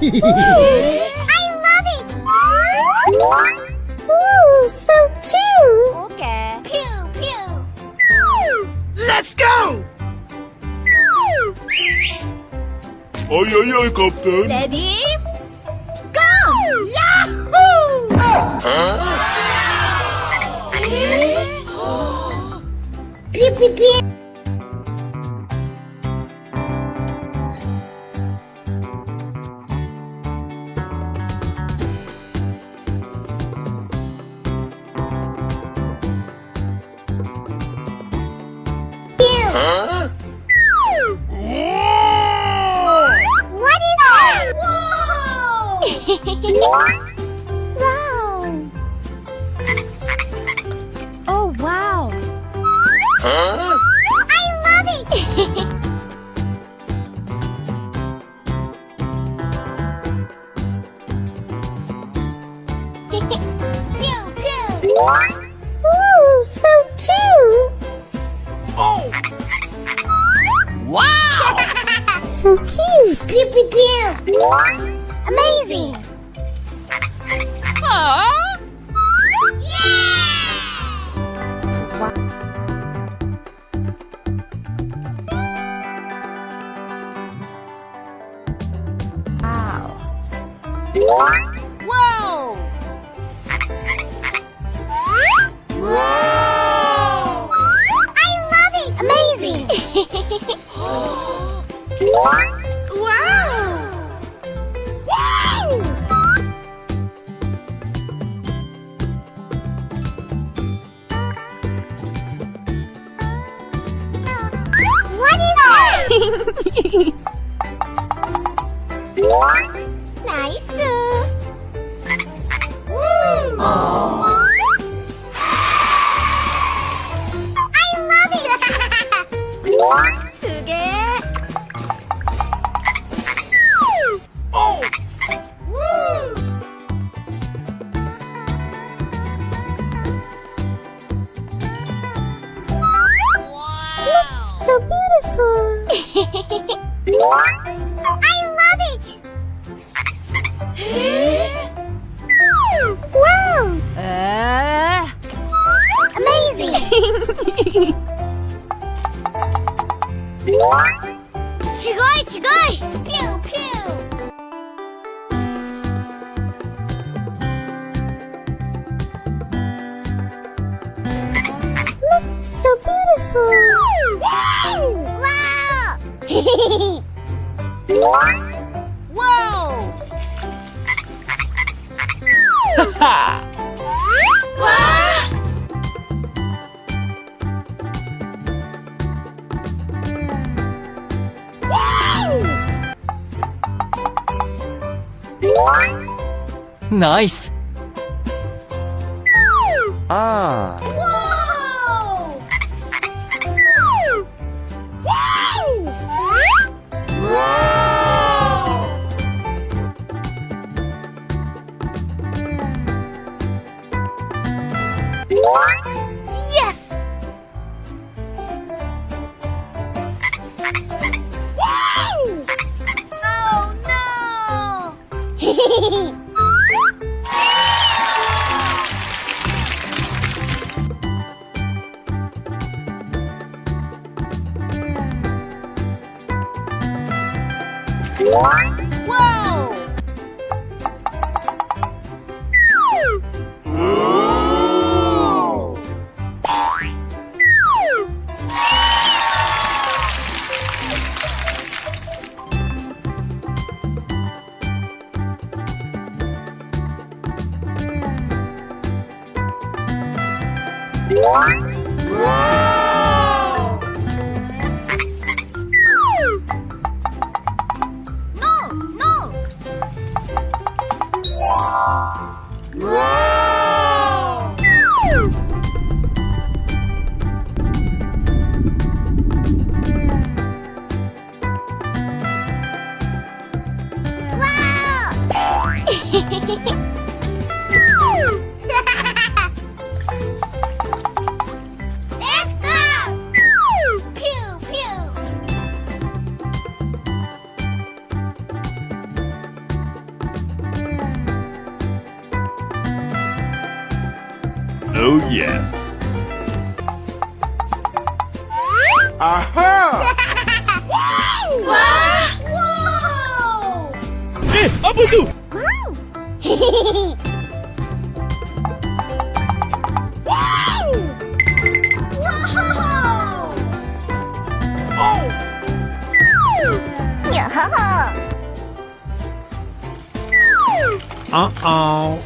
I love it! Ooh, so cute! Okay. Pew, pew! Let's go! Ay ay ay kaptan. Ready? Go! Yahoo! Pew, pew, pew! What is that? Wow! Oh, wow! I love it! Pew, pew! Ooh, so cute! Oh! Wow! So cute! Pew, pew, pew! Amazing! Wow! I love it! Amazing! Wow! What is that? Nice! I love it! すげえ Oh! So beautiful! I love it! Wow! Amazing! すごいすごい Pew pew! Look, so beautiful! Wow! Wow! Ha! Nice! Ah! Yes! Oh no! Wow! No! No! Let's go! Pew, pew! Oh yes. Aha! Wow! Eh, apa tu? Yeah. Uh-oh.